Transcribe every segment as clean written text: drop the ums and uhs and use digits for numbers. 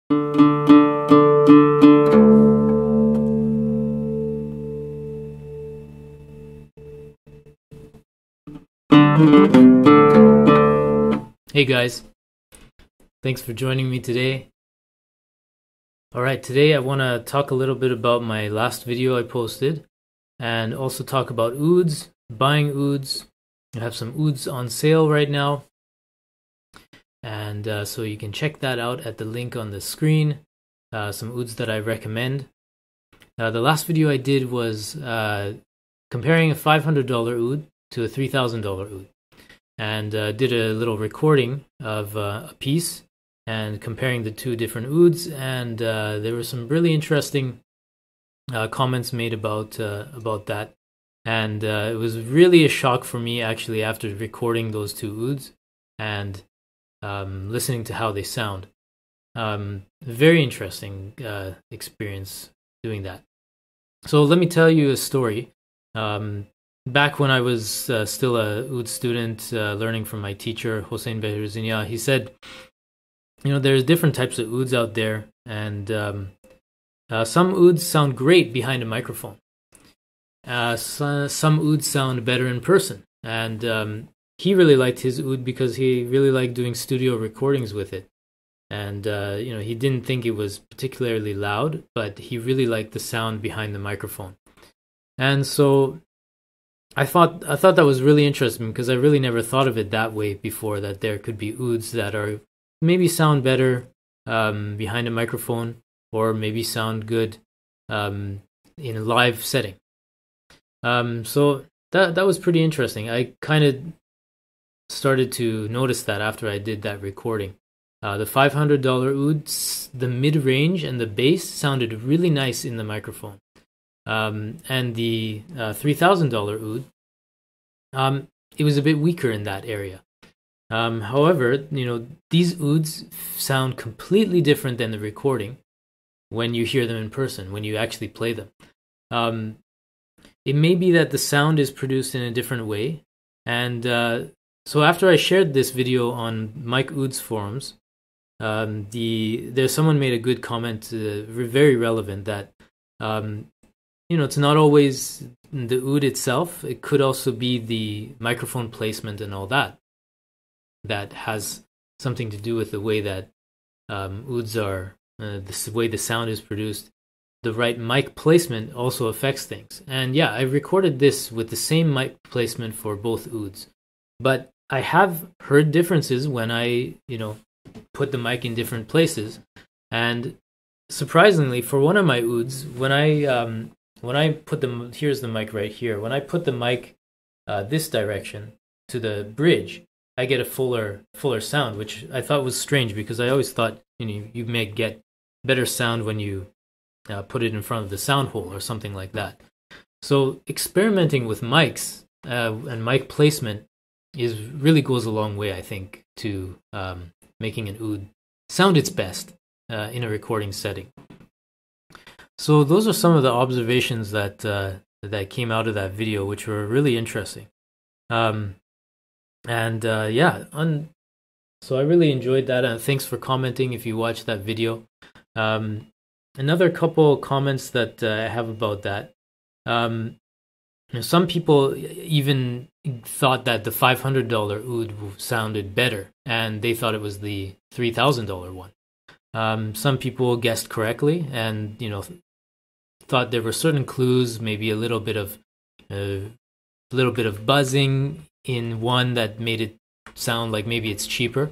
Hey guys, thanks for joining me today. Alright, today I want to talk a little bit about my last video I posted and also talk about ouds, buying ouds. I have some ouds on sale right now, and so you can check that out at the link on the screen. Some ouds that I recommend. The last video I did was comparing a $500 oud to a $3,000 oud. And did a little recording of a piece and comparing the two different ouds, and there were some really interesting comments made about that, and it was really a shock for me actually after recording those two ouds and listening to how they sound. Very interesting experience doing that. So let me tell you a story. Back when I was still a oud student, learning from my teacher, Hossein Behruzinia, he said, you know, there's different types of ouds out there, and some ouds sound great behind a microphone. Some ouds sound better in person, and he really liked his oud because he really liked doing studio recordings with it. And, you know, he didn't think it was particularly loud, but he really liked the sound behind the microphone. And so I thought that was really interesting because I really never thought of it that way before, that there could be ouds that are maybe sound better behind a microphone, or maybe sound good in a live setting. So that was pretty interesting. I kind of started to notice that after I did that recording. The $500 ouds, the mid-range and the bass sounded really nice in the microphone. And the $3,000 oud, it was a bit weaker in that area. However, you know, these ouds sound completely different than the recording when you hear them in person, when you actually play them. It may be that the sound is produced in a different way. And so after I shared this video on Mike Ouds forums, there's someone made a good comment, very relevant, that you know, it's not always the oud itself. It could also be the microphone placement and all that has something to do with the way that ouds are, the way the sound is produced. The right mic placement also affects things. And yeah, I recorded this with the same mic placement for both ouds, but I have heard differences when I, you know, put the mic in different places. And surprisingly, for one of my ouds, when I put the, here's the mic right here. When I put the mic this direction to the bridge, I get a fuller sound, which I thought was strange because I always thought, you know, you may get better sound when you put it in front of the sound hole or something like that. So experimenting with mics and mic placement really goes a long way, I think, to making an oud sound its best in a recording setting. So those are some of the observations that that came out of that video, which were really interesting. Yeah, so I really enjoyed that, and thanks for commenting if you watched that video. Another couple comments that I have about that. You know, some people even thought that the $500 oud sounded better, and they thought it was the $3,000 one. Some people guessed correctly, and you know, thought there were certain clues, maybe a little bit of buzzing in one that made it sound like maybe it's cheaper.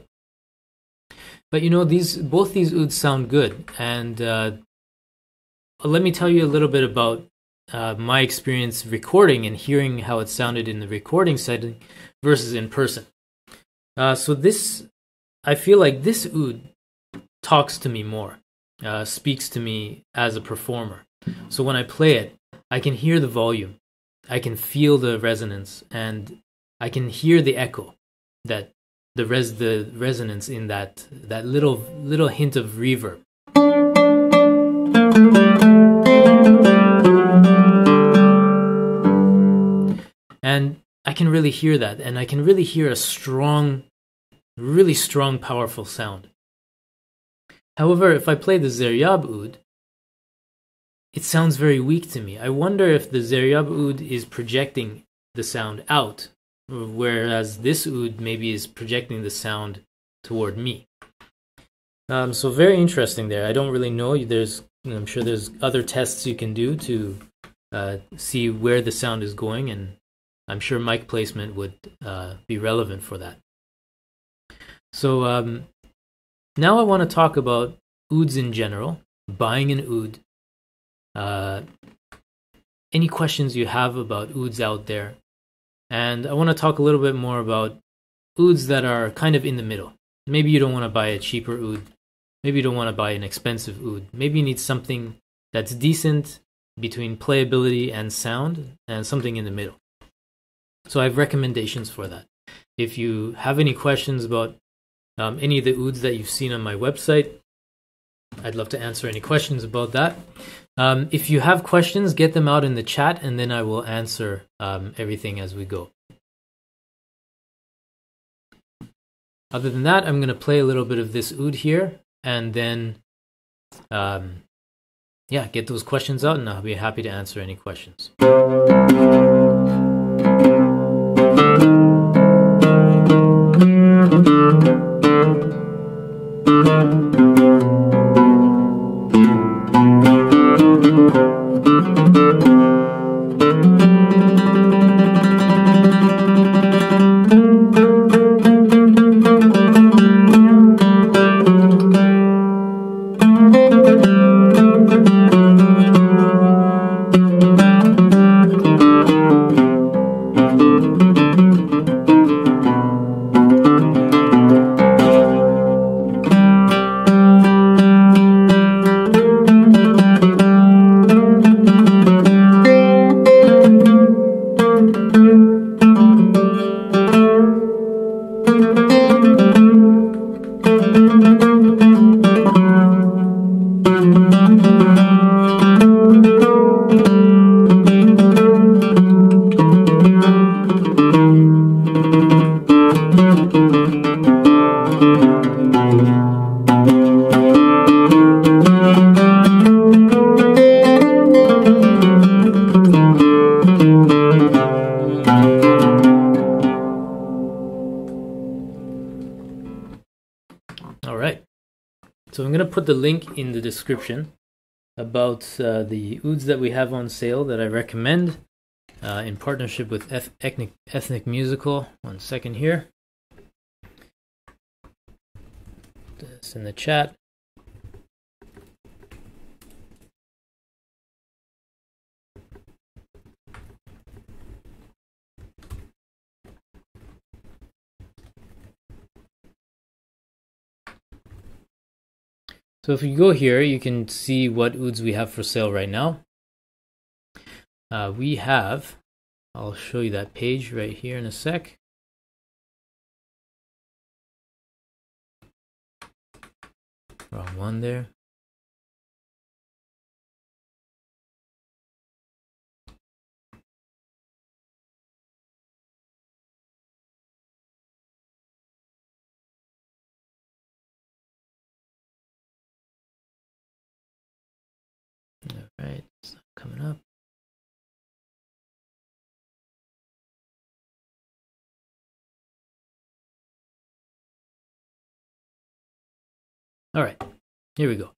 But you know, both these ouds sound good, and let me tell you a little bit about my experience recording and hearing how it sounded in the recording setting versus in person. So this, I feel like this oud talks to me more, speaks to me as a performer. So when I play it, I can hear the volume, I can feel the resonance, and I can hear the echo, that the resonance in that little hint of reverb. And I can really hear that, and I can really hear a strong, really strong, powerful sound. However, if I play the Zeryab oud, it sounds very weak to me. I wonder if the Zeryab oud is projecting the sound out, whereas this oud maybe is projecting the sound toward me. So very interesting there. I don't really know. I'm sure there's other tests you can do to see where the sound is going, and I'm sure mic placement would be relevant for that. So now I want to talk about ouds in general, buying an oud, any questions you have about ouds out there, and I want to talk a little bit more about ouds that are kind of in the middle. Maybe you don't want to buy a cheaper oud. Maybe you don't want to buy an expensive oud. Maybe you need something that's decent between playability and sound, and something in the middle. So I have recommendations for that. If you have any questions about any of the ouds that you've seen on my website, I'd love to answer any questions about that. If you have questions, get them out in the chat, and then I will answer everything as we go. Other than that, I'm going to play a little bit of this oud here, and then get those questions out, and I'll be happy to answer any questions. So I'm going to put the link in the description about the ouds that we have on sale that I recommend in partnership with Ethnic Musical. 1 second here. This in the chat. So if you go here, you can see what ouds we have for sale right now. We have, I'll show you that page right here in a sec. Wrong one there. All right, it's not coming up. All right, here we go.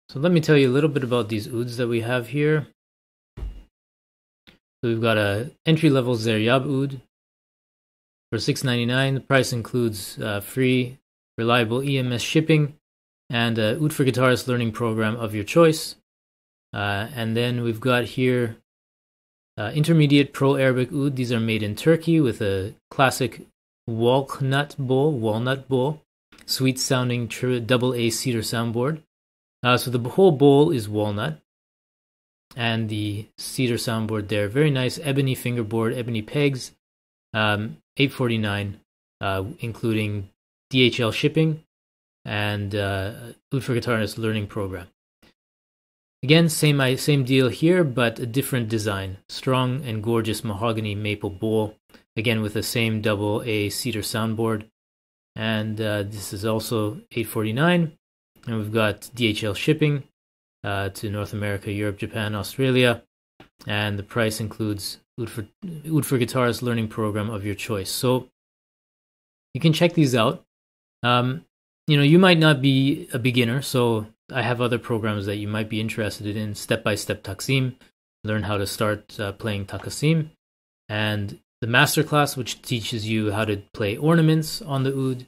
So let me tell you a little bit about these ouds that we have here. So we've got a entry-level Zeryab oud for $6.99. The price includes free, reliable EMS shipping and a oud for guitarist learning program of your choice. And then we've got here intermediate pro Arabic oud. These are made in Turkey with a classic walnut bowl, sweet sounding double A cedar soundboard. So the whole bowl is walnut, and the cedar soundboard there, very nice ebony fingerboard, ebony pegs, $8.49, including DHL shipping and oud for guitarist learning program. Again, same deal here, but a different design. Strong and gorgeous mahogany maple bowl, again with the same double A cedar soundboard. and this is also $8.49. And we've got DHL shipping to North America, Europe, Japan, Australia, and the price includes Oud for Guitars learning program of your choice. So you can check these out. You might not be a beginner, so I have other programs that you might be interested in. Step-by-step Taksim, learn how to start playing Takasim, and the masterclass, which teaches you how to play ornaments on the oud.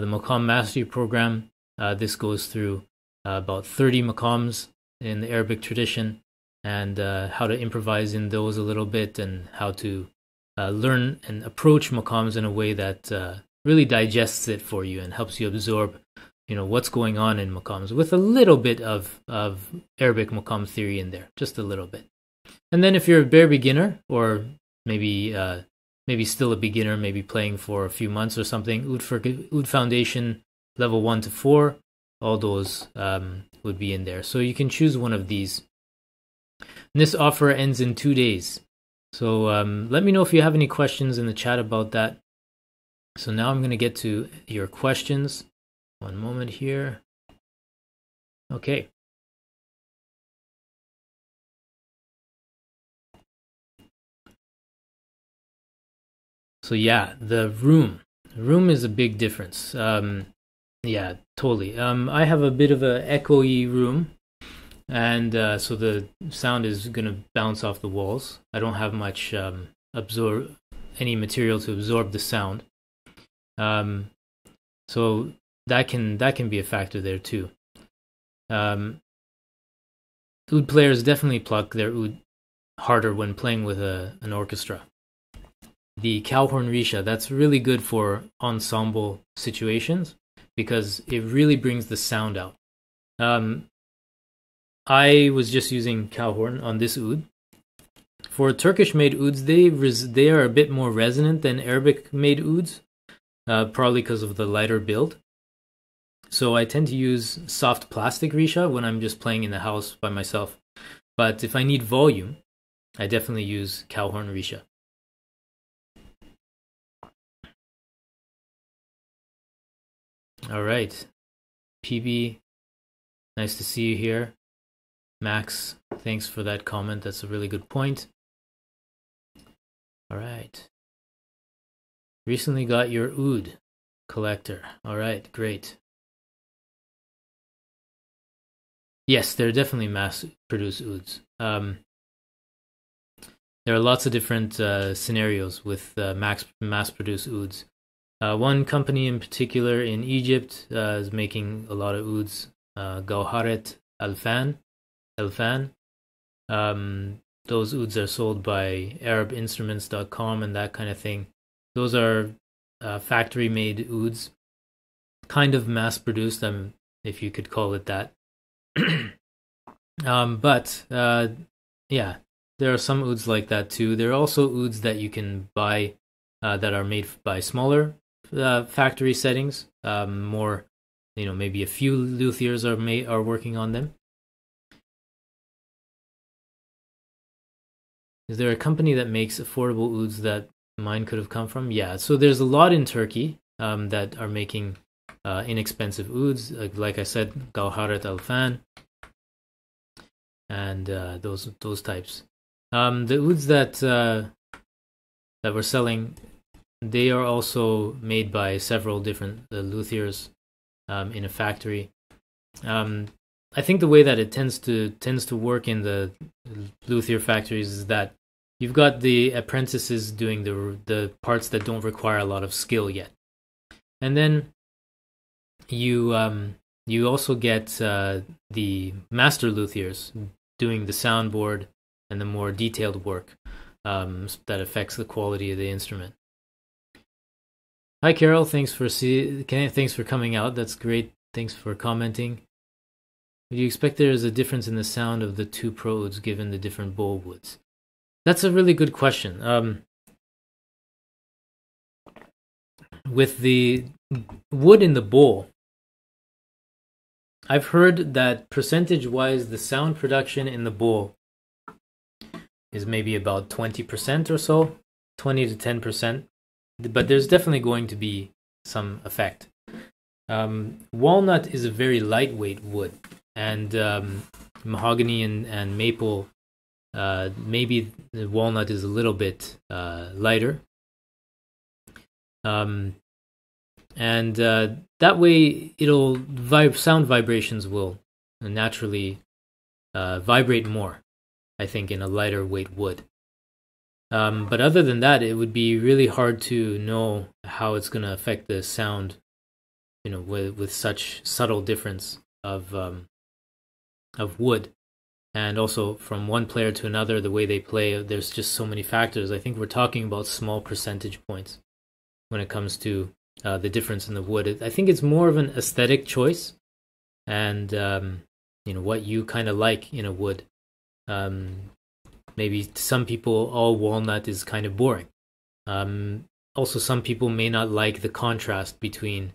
The Maqam Mastery Program, this goes through about 30 maqams in the Arabic tradition, and how to improvise in those a little bit, and how to learn and approach maqams in a way that really digests it for you and helps you absorb what's going on in maqams, with a little bit of Arabic maqam theory in there, just a little bit. And then if you're a bare beginner, or maybe still a beginner, maybe playing for a few months or something, Oud Foundation level 1 to 4, all those would be in there. So you can choose one of these. And this offer ends in 2 days. So let me know if you have any questions in the chat about that. So now I'm going to get to your questions. One moment here. Okay. So yeah, the room. The room is a big difference. Yeah, totally. I have a bit of a echoey room, and so the sound is going to bounce off the walls. I don't have much any material to absorb the sound. So that can be a factor there too. Oud players definitely pluck their oud harder when playing with an orchestra. The cowhorn risha, that's really good for ensemble situations because it really brings the sound out. I was just using cowhorn on this oud. For Turkish-made ouds, they are a bit more resonant than Arabic-made ouds, probably because of the lighter build. So I tend to use soft plastic risha when I'm just playing in the house by myself. But if I need volume, I definitely use cowhorn risha. All right. PB, nice to see you here. Max, thanks for that comment. That's a really good point. All right. Recently got your oud collector. All right, great. Yes, they're definitely mass-produced ouds. There are lots of different scenarios with mass-produced ouds. One company in particular in Egypt is making a lot of ouds. Gawharet Elfan. Those ouds are sold by ArabInstruments.com and that kind of thing. Those are factory-made ouds, kind of mass-produced, if you could call it that. Yeah, there are some ouds like that too. There are also ouds that you can buy that are made by smaller factory settings. More, maybe a few luthiers are working on them. Is there a company that makes affordable ouds that mine could have come from? Yeah, so there's a lot in Turkey that are making inexpensive ouds. Like I said, Gawharet Elfan and those types. The ouds that we're selling, they are also made by several different luthiers in a factory. I think the way that it tends to work in the luthier factories is that you've got the apprentices doing the parts that don't require a lot of skill yet, and then you also get the master luthiers doing the soundboard and the more detailed work that affects the quality of the instrument. Hi Carol, thanks for coming out. That's great. Thanks for commenting. Would you expect there is a difference in the sound of the two Pro ouds given the different bowl woods? That's a really good question. With the wood in the bowl, I've heard that percentage-wise, the sound production in the bowl is maybe about 20% or so, 20 to 10%. But there's definitely going to be some effect. Walnut is a very lightweight wood, and mahogany and maple, maybe the walnut is a little bit lighter. And that way it'll sound vibrations will naturally vibrate more, I think, in a lighter weight wood. But other than that, it would be really hard to know how it's going to affect the sound, with such subtle difference of wood. And also from one player to another, the way they play, there's just so many factors. I think we're talking about small percentage points when it comes to the difference in the wood. I think it's more of an aesthetic choice, and what you kind of like in a wood. Maybe to some people, all walnut is kind of boring. Also, some people may not like the contrast between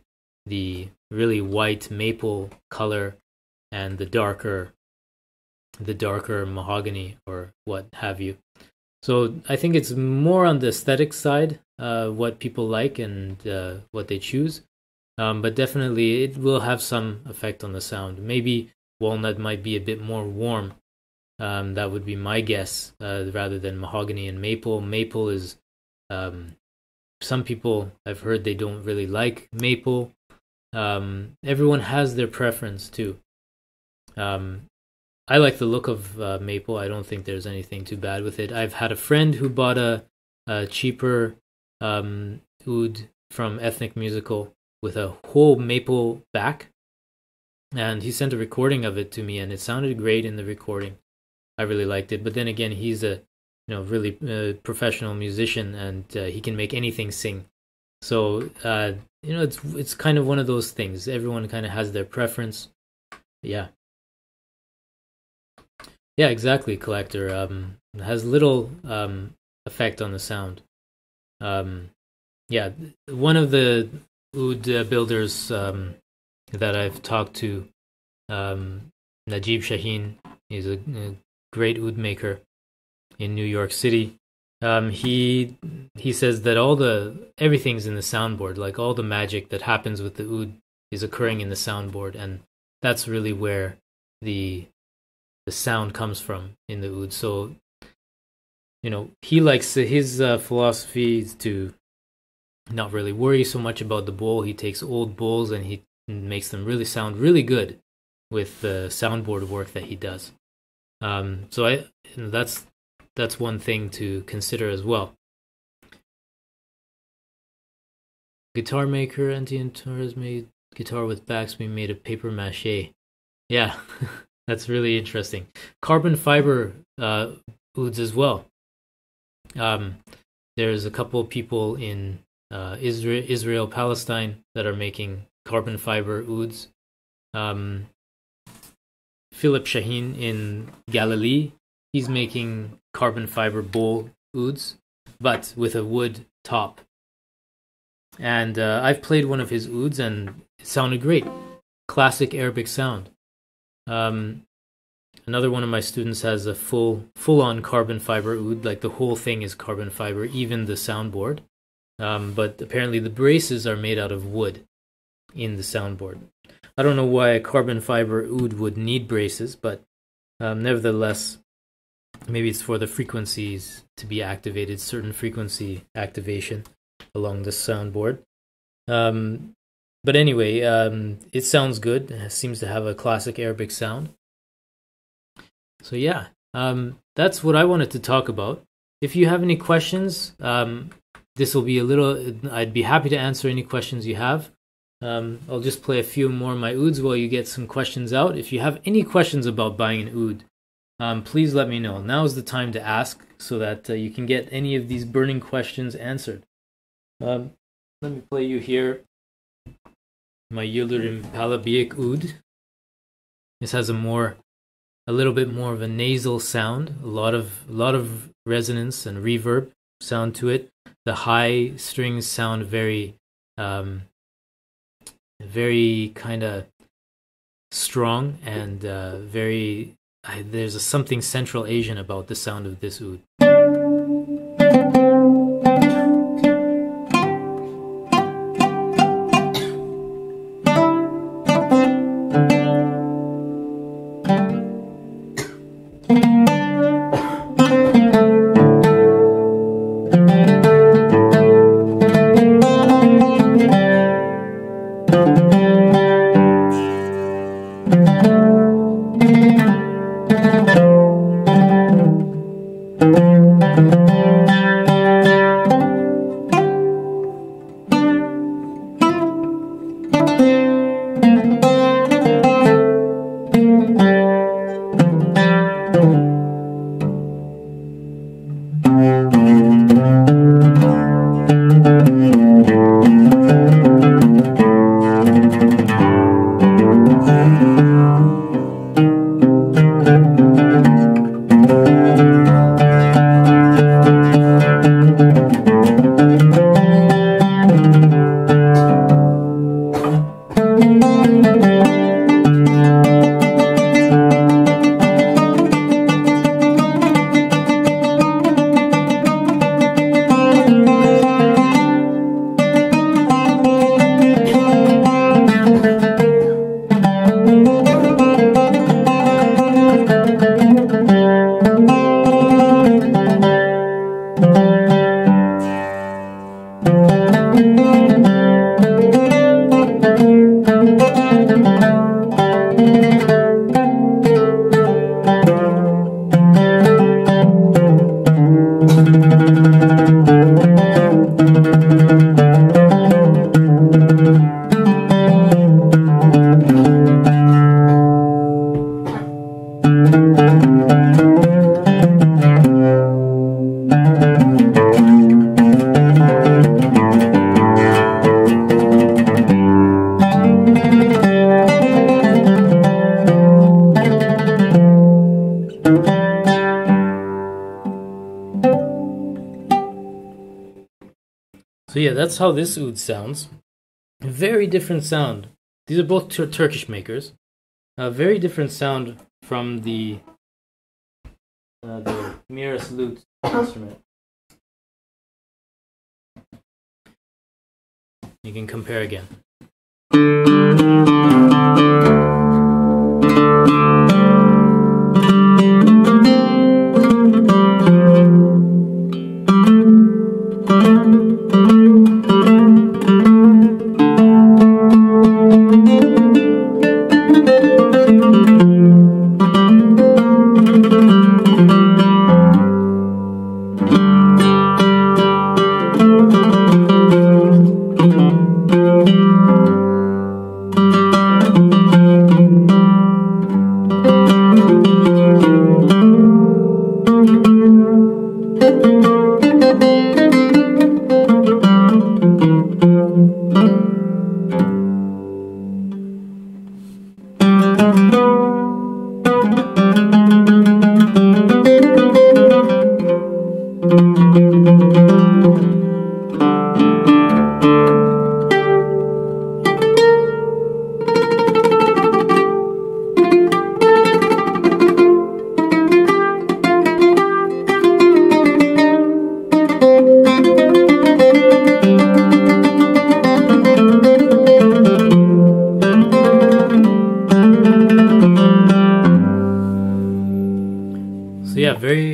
the really white maple color and the darker mahogany or what have you. So I think it's more on the aesthetic side, what people like and what they choose. But definitely it will have some effect on the sound. Maybe walnut might be a bit more warm. That would be my guess, rather than mahogany and maple. Maple is, some people I've heard they don't really like maple. Everyone has their preference too. I like the look of maple. I don't think there's anything too bad with it. I've had a friend who bought a cheaper oud from Ethnic Musical with a whole maple back, and he sent a recording of it to me, and it sounded great in the recording. I really liked it. But then again, he's a really professional musician, and he can make anything sing. So it's kind of one of those things. Everyone kind of has their preference. Yeah, exactly, Collector. It has little effect on the sound. One of the oud builders that I've talked to, Najib Shaheen, he's a great oud maker in New York City. He says that everything's in the soundboard, like all the magic that happens with the oud is occurring in the soundboard, and that's really where the sound comes from in the oud. So he likes his philosophy is to not really worry so much about the bowl. He takes old bowls and he makes them really sound really good with the soundboard work that he does. So that's one thing to consider as well. Guitar maker Antiantor has made guitar with backs being made of paper mache. Yeah, that's really interesting. Carbon fiber ouds as well. There's a couple of people in Israel, Palestine that are making carbon fiber ouds. Philip Shaheen in Galilee, he's making carbon fiber bowl ouds, but with a wood top. And I've played one of his ouds and it sounded great. Classic Arabic sound. Another one of my students has a full-on carbon fiber oud, like the whole thing is carbon fiber, even the soundboard. But apparently the braces are made out of wood in the soundboard. I don't know why a carbon fiber oud would need braces, but nevertheless, maybe it's for the frequencies to be activated, certain frequency activation along the soundboard. But anyway, it sounds good. It seems to have a classic Arabic sound. So yeah, that's what I wanted to talk about. If you have any questions, this will be I'd be happy to answer any questions you have. I'll just play a few more of my ouds while you get some questions out. If you have any questions about buying an oud, please let me know. Now is the time to ask so that you can get any of these burning questions answered. Let me play you here my Yildirim Palabiak oud. This has a little bit more of a nasal sound, a lot of resonance and reverb sound to it. The high strings sound very kind of strong and there's something Central Asian about the sound of this oud. So yeah, that's how this oud sounds. A very different sound. These are both Turkish makers. A very different sound from the Miras lute instrument. You can compare again.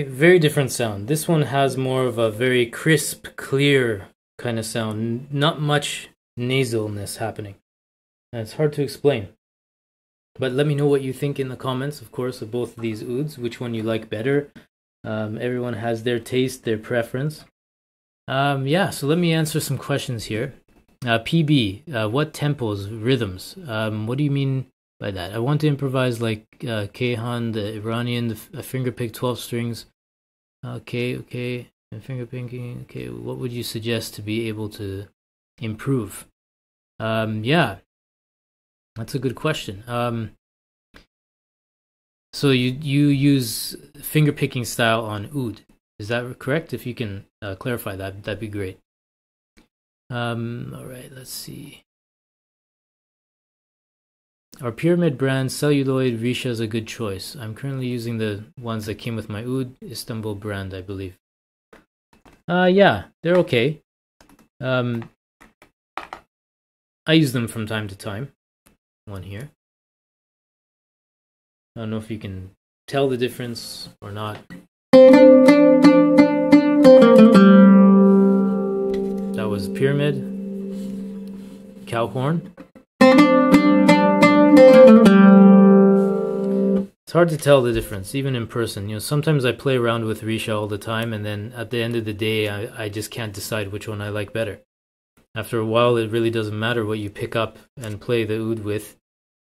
Very different sound. This one has more of a very crisp, clear kind of sound. Not much nasalness happening. And it's hard to explain. But let me know what you think in the comments, of course, of both of these ouds. Which one you like better. Everyone has their taste, their preference. Yeah, so let me answer some questions here. PB, what tempos, rhythms? What do you mean by that? I want to improvise like Kayhan, the Iranian, a fingerpick 12 strings. Okay, and finger picking. Okay, what would you suggest to be able to improve? Yeah, that's a good question. So you use finger picking style on oud. Is that correct? If you can clarify that, that'd be great. All right, let's see. Our pyramid brand Celluloid Risha is a good choice. I'm currently using the ones that came with my oud, Istanbul brand, I believe. Yeah, they're okay. I use them from time to time. One here. I don't know if you can tell the difference or not. That was pyramid, cow horn. It's hard to tell the difference, even in person. You know, sometimes I play around with Risha all the time, and then at the end of the day, I just can't decide which one I like better. After a while, it really doesn't matter what you pick up and play the oud with.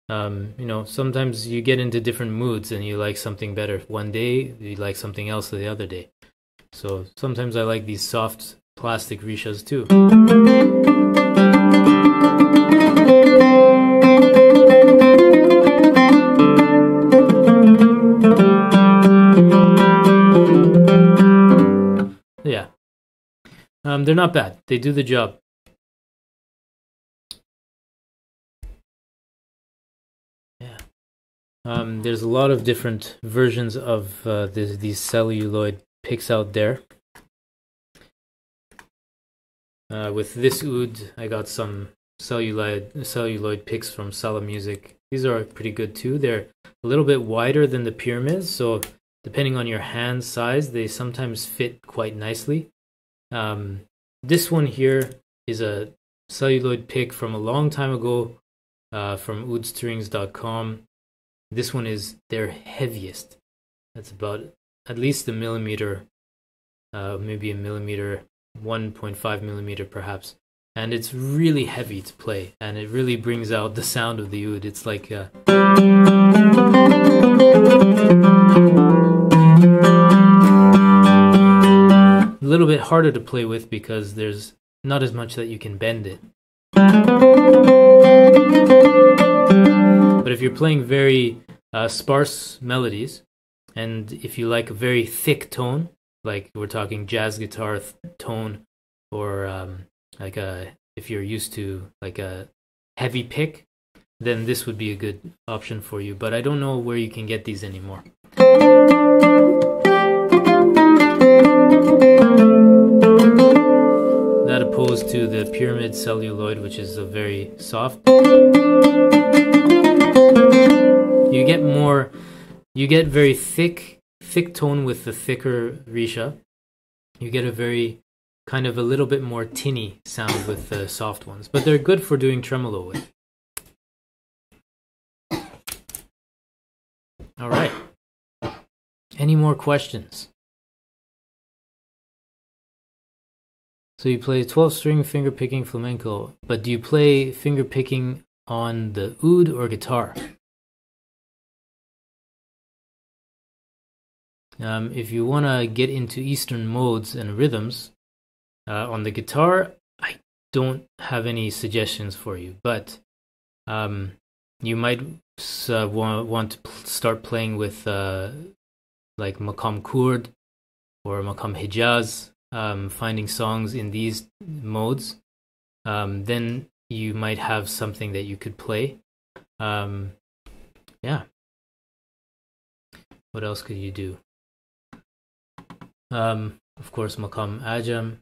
You know, sometimes you get into different moods and you like something better one day, you like something else the other day. So sometimes I like these soft plastic Rishas too. Yeah. They're not bad. They do the job. Yeah. There's a lot of different versions of these celluloid picks out there. With this oud, I got some celluloid picks from Sala Music. These are pretty good too. They're a little bit wider than the pyramids, so depending on your hand size, they sometimes fit quite nicely. This one here is a celluloid pick from a long time ago from oudstrings.com. This one is their heaviest. That's about at least a millimeter, maybe a millimeter, 1.5 millimeter perhaps. And it's really heavy to play, and it really brings out the sound of the oud. It's like A little bit harder to play with because there's not as much that you can bend it. But if you're playing very sparse melodies, and if you like a very thick tone, like we're talking jazz guitar tone, or if you're used to like a heavy pick, then this would be a good option for you. But I don't know where you can get these anymore. That opposed to the pyramid celluloid, which is a very soft. You get very thick tone with the thicker risha. You get a very kind of a little bit more tinny sound with the soft ones, but they're good for doing tremolo with. All right. Any more questions? So you play 12-string finger-picking flamenco, but do you play finger-picking on the oud or guitar? If you want to get into Eastern modes and rhythms, on the guitar, I don't have any suggestions for you, but you might want to start playing with like Maqam Kurd or Maqam Hijaz, finding songs in these modes. Then you might have something that you could play. Yeah. What else could you do? Of course, Maqam Ajam.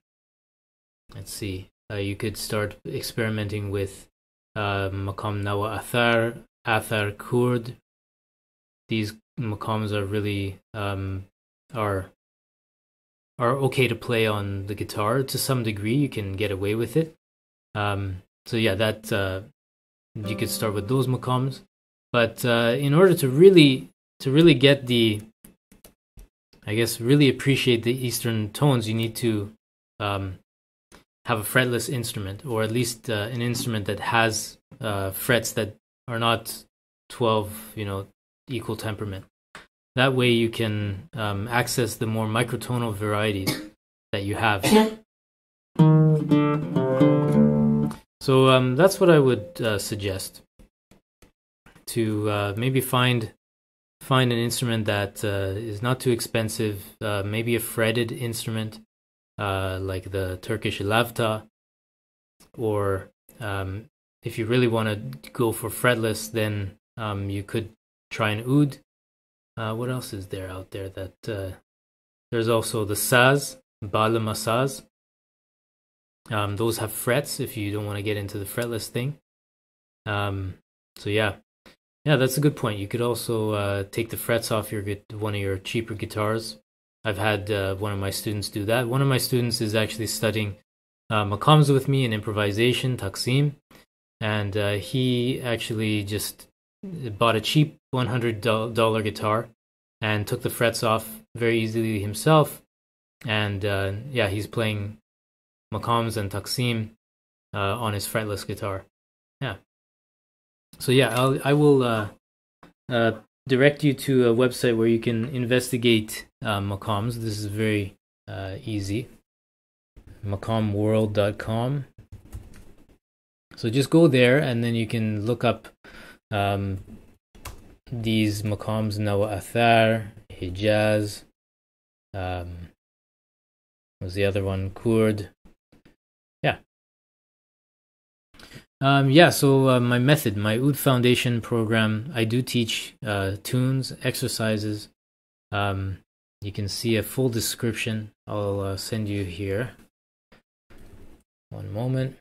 Let's see. You could start experimenting with Maqam Nawa Athar Kurd. These maqams are really are okay to play on the guitar to some degree. You can get away with it. So yeah, that you could start with those maqams. But in order to really get the, I guess, really appreciate the Eastern tones, you need to have a fretless instrument, or at least an instrument that has frets that are not 12, equal temperament. That way you can access the more microtonal varieties that you have. So that's what I would suggest. To maybe find an instrument that is not too expensive, maybe a fretted instrument like the Turkish lavta, or if you really want to go for fretless, then you could try an oud. What else is there out there? That there's also the saz, balama saz. Those have frets if you don't want to get into the fretless thing. So yeah, that's a good point. You could also take the frets off one of your cheaper guitars. I've had one of my students do that. One of my students is actually studying maqams with me in improvisation, taqsim, and he actually just bought a cheap $100 guitar and took the frets off very easily himself. And he's playing maqams and taqsim on his fretless guitar. Yeah. So yeah, I will direct you to a website where you can investigate maqams. This is very easy. maqamworld.com. So just go there, and then you can look up these maqams: Nawa Athar, Hijaz. Was the other one Kurd? So my method, my Oud Foundation program, I do teach tunes, exercises. You can see a full description. I'll send you here. One moment.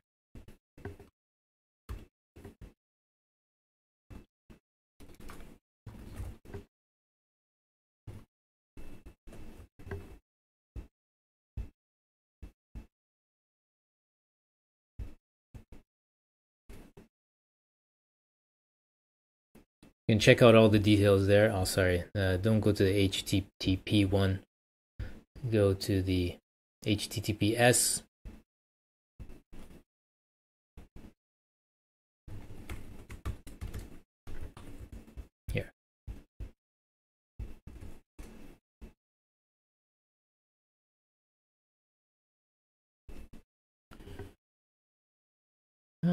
You can check out all the details there. Oh, sorry. Don't go to the HTTP one. Go to the HTTPS. Here.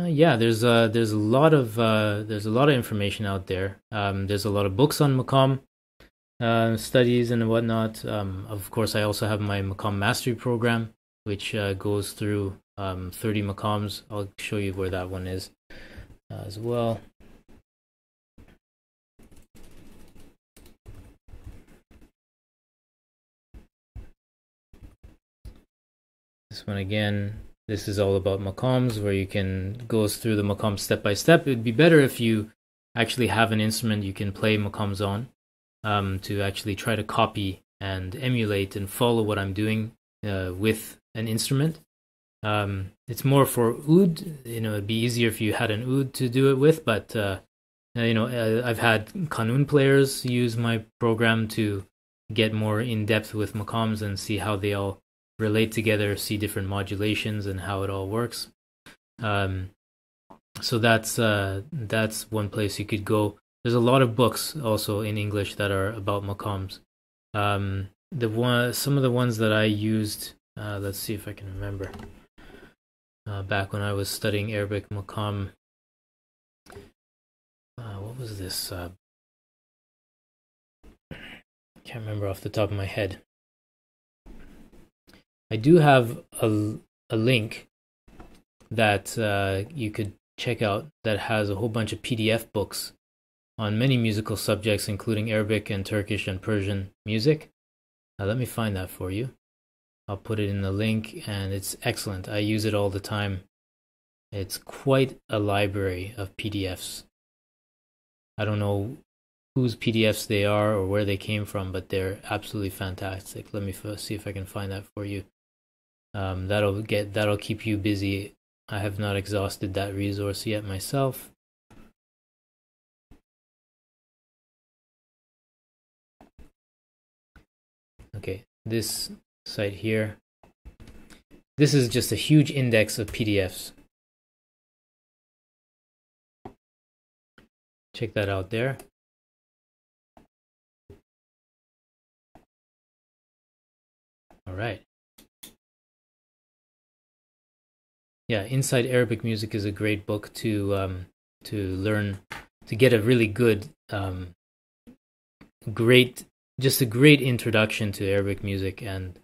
Yeah, there's a lot of information out there. There's a lot of books on Macam studies and whatnot. Of course, I also have my Macam Mastery program, which goes through 30 Macams. I'll show you where that one is as well. This one again, this is all about Macams, where you can go through the Macam step by step. It'd be better if you actually have an instrument you can play Macams on, to actually try to copy and emulate and follow what I'm doing with an instrument. It's more for oud. It'd be easier if you had an oud to do it with, but I've had qanun players use my program to get more in depth with Macams and see how they all relate together, see different modulations and how it all works. So that's one place you could go. There's a lot of books also in English that are about Macams. Some of the ones that I used, let's see if I can remember. Back when I was studying Arabic Macam, what was this? Can't remember off the top of my head. I do have a link that you could check out that has a whole bunch of PDF books on many musical subjects, including Arabic and Turkish and Persian music. Let me find that for you. I'll put it in the link, and it's excellent. I use it all the time. It's quite a library of PDFs. I don't know whose PDFs they are or where they came from, but they're absolutely fantastic. Let me see if I can find that for you. That'll keep you busy. I have not exhausted that resource yet myself. Okay, this site here. This is just a huge index of PDFs. Check that out there. All right. Yeah, Inside Arabic Music is a great book to learn, to get a really good, great introduction to Arabic music, and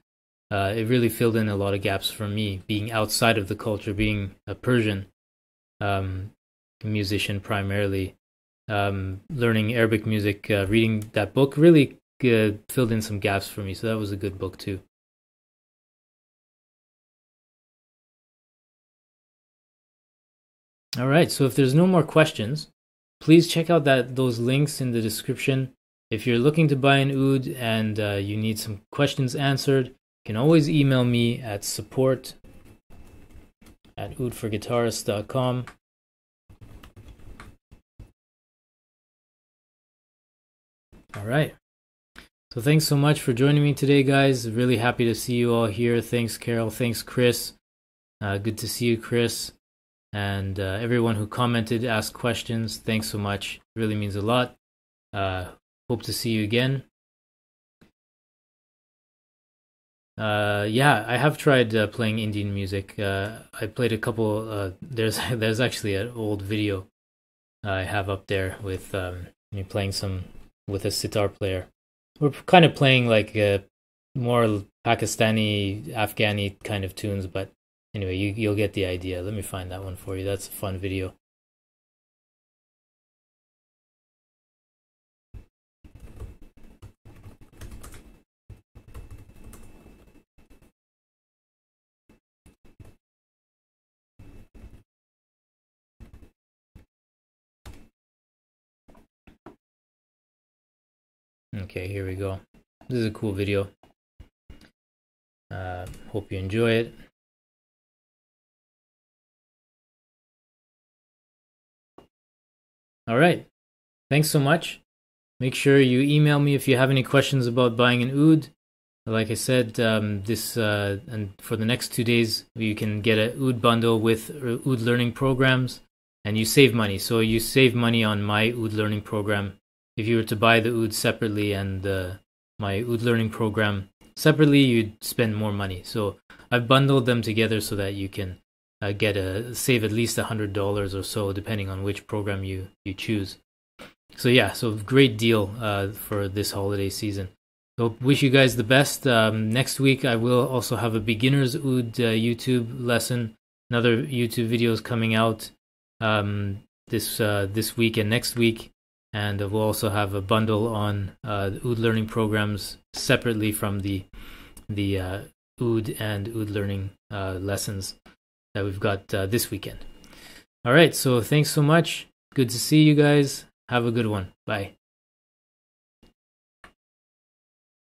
it really filled in a lot of gaps for me, being outside of the culture, being a Persian musician primarily. Learning Arabic music, reading that book really filled in some gaps for me, so that was a good book too. All right, so if there's no more questions, please check out those links in the description. If you're looking to buy an oud and you need some questions answered, you can always email me at support@oudforguitarists.com. All right. So thanks so much for joining me today, guys. Really happy to see you all here. Thanks, Carol. Thanks, Chris. Good to see you, Chris. And everyone who commented, asked questions, thanks so much. It really means a lot. Hope to see you again. Yeah, I have tried playing Indian music. I played a couple. There's actually an old video I have up there with me playing some with a sitar player. We're kind of playing like more Pakistani, Afghani kind of tunes, but anyway, you'll get the idea. Let me find that one for you. That's a fun video. Okay, here we go. This is a cool video. Hope you enjoy it. All right. Thanks so much. Make sure you email me if you have any questions about buying an oud. Like I said, and for the next 2 days, you can get an oud bundle with oud learning programs, and you save money. So you save money on my oud learning program. If you were to buy the oud separately and my oud learning program separately, you'd spend more money. So I've bundled them together so that you can save at least $100 or so, depending on which program you choose. So yeah, so great deal for this holiday season. So wish you guys the best. Next week I will also have a beginner's oud YouTube lesson. Another YouTube videos coming out this week and next week, and we'll also have a bundle on oud learning programs separately from the oud and oud learning lessons that we've got this weekend. All right, so thanks so much. Good to see you guys. Have a good one. Bye.